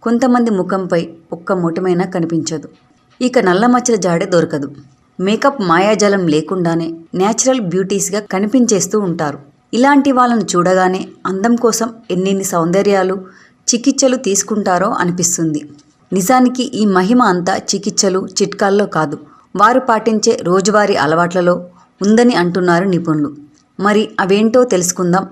కొంతమంది ముఖంపై ఒక్క మొటిమైనా కనిపించదు. ఇక నల్ల మచ్చల జాడే దొరకదు. మేకప్ మాయాజాలం లేకుండానే న్యాచురల్ బ్యూటీస్గా కనిపించేస్తూ ఉంటారు. ఇలాంటి వాళ్ళను చూడగానే అందం కోసం ఎన్నెన్ని సౌందర్యాలు చికిత్సలు తీసుకుంటారో అనిపిస్తుంది. నిజానికి ఈ మహిమ అంతా చికిత్సలు చిట్కాల్లో కాదు, వారు పాటించే రోజువారీ అలవాట్లలో ఉందని అంటున్నారు నిపుణులు. మరి అవేంటో తెలుసుకుందాం.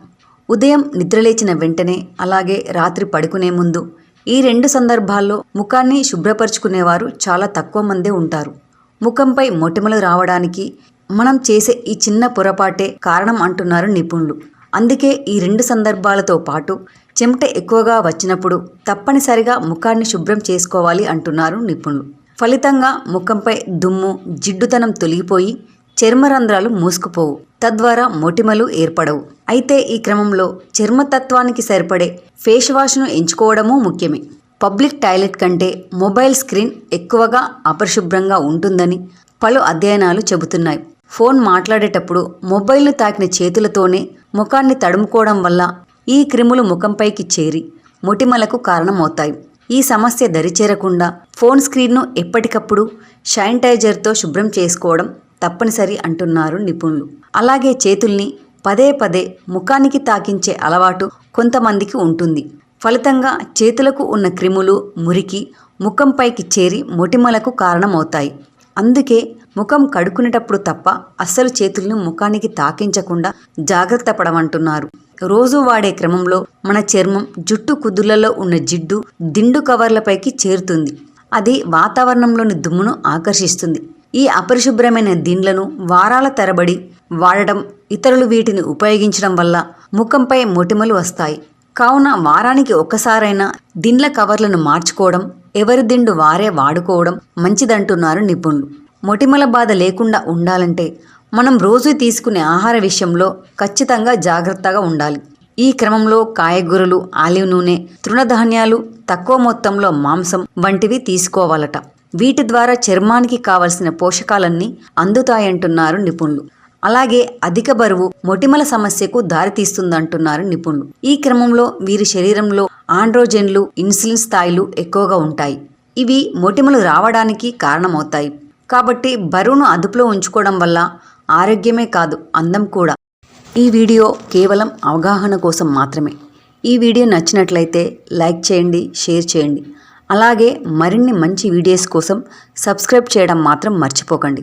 ఉదయం నిద్రలేచిన వెంటనే, అలాగే రాత్రి పడుకునే ముందు, ఈ 2 సందర్భాల్లో ముఖాన్ని శుభ్రపరుచుకునేవారు చాలా తక్కువ మందే ఉంటారు. ముఖంపై మొటిమలు రావడానికి మనం చేసే ఈ చిన్న పొరపాటే కారణం అంటున్నారు నిపుణులు. అందుకే ఈ 2 సందర్భాలతో పాటు చెమట ఎక్కువగా వచ్చినప్పుడు తప్పనిసరిగా ముఖాన్ని శుభ్రం చేసుకోవాలి అంటున్నారు నిపుణులు. ఫలితంగా ముఖంపై దుమ్ము, జిడ్డుతనం తొలగిపోయి చర్మరంధ్రాలు మూసుకుపోవు, తద్వారా మొటిమలు ఏర్పడవు. అయితే ఈ క్రమంలో చర్మతత్వానికి సరిపడే ఫేస్ వాష్ను ఎంచుకోవడమూ ముఖ్యమే. పబ్లిక్ టాయిలెట్ కంటే మొబైల్ స్క్రీన్ ఎక్కువగా అపరిశుభ్రంగా ఉంటుందని పలు అధ్యయనాలు చెబుతున్నాయి. ఫోన్ మాట్లాడేటప్పుడు మొబైల్ను తాకిన చేతులతోనే ముఖాన్ని తడుముకోవడం వల్ల ఈ క్రిములు ముఖంపైకి చేరి మొటిమలకు కారణమవుతాయి. ఈ సమస్య దరిచేరకుండా ఫోన్ స్క్రీన్ను ఎప్పటికప్పుడు శానిటైజర్తో శుభ్రం చేసుకోవడం తప్పనిసరి అంటున్నారు నిపుణులు. అలాగే చేతుల్ని పదే పదే ముఖానికి తాకించే అలవాటు కొంతమందికి ఉంటుంది. ఫలితంగా చేతులకు ఉన్న క్రిములు, మురికి ముఖంపైకి చేరి మొటిమలకు కారణమవుతాయి. అందుకే ముఖం కడుక్కునేటప్పుడు తప్ప అస్సలు చేతులను ముఖానికి తాకించకుండా జాగ్రత్త పడమంటున్నారు. రోజు వాడే క్రమంలో మన చర్మం, జుట్టు కుదుళ్లలో ఉన్న జిడ్డు దిండు కవర్లపైకి చేరుతుంది. అది వాతావరణంలోని దుమ్మును ఆకర్షిస్తుంది. ఈ అపరిశుభ్రమైన దిండ్లను వారాల తరబడి వాడడం, ఇతరులు వీటిని ఉపయోగించడం వల్ల ముఖంపై మొటిమలు వస్తాయి. కావున వారానికి ఒక్కసారైనా దిండ్ల కవర్లను మార్చుకోవడం, ఎవరి దిండు వారే వాడుకోవడం మంచిదంటున్నారు నిపుణులు. మొటిమల బాధ లేకుండా ఉండాలంటే మనం రోజు తీసుకునే ఆహార విషయంలో ఖచ్చితంగా జాగ్రత్తగా ఉండాలి. ఈ క్రమంలో కాయగూరలు, ఆలివ్ నూనె, తృణధాన్యాలు, తక్కువ మొత్తంలో మాంసం వంటివి తీసుకోవాలట. వీటి ద్వారా చర్మానికి కావలసిన పోషకాలన్నీ అందుతాయంటున్నారు నిపుణులు. అలాగే అధిక బరువు మొటిమల సమస్యకు దారితీస్తుందంటున్నారు నిపుణులు. ఈ క్రమంలో వీరి శరీరంలో ఆండ్రోజెన్లు, ఇన్సులిన్ స్థాయిలు ఎక్కువగా ఉంటాయి. ఇవి మొటిమలు రావడానికి కారణమవుతాయి. కాబట్టి బరువును అదుపులో ఉంచుకోవడం వల్ల ఆరోగ్యమే కాదు, అందం కూడా. ఈ వీడియో కేవలం అవగాహన కోసం మాత్రమే. ఈ వీడియో నచ్చినట్లయితే లైక్ చేయండి, షేర్ చేయండి. అలాగే మరిన్ని మంచి వీడియోస్ కోసం సబ్స్క్రైబ్ చేయడం మాత్రం మర్చిపోకండి.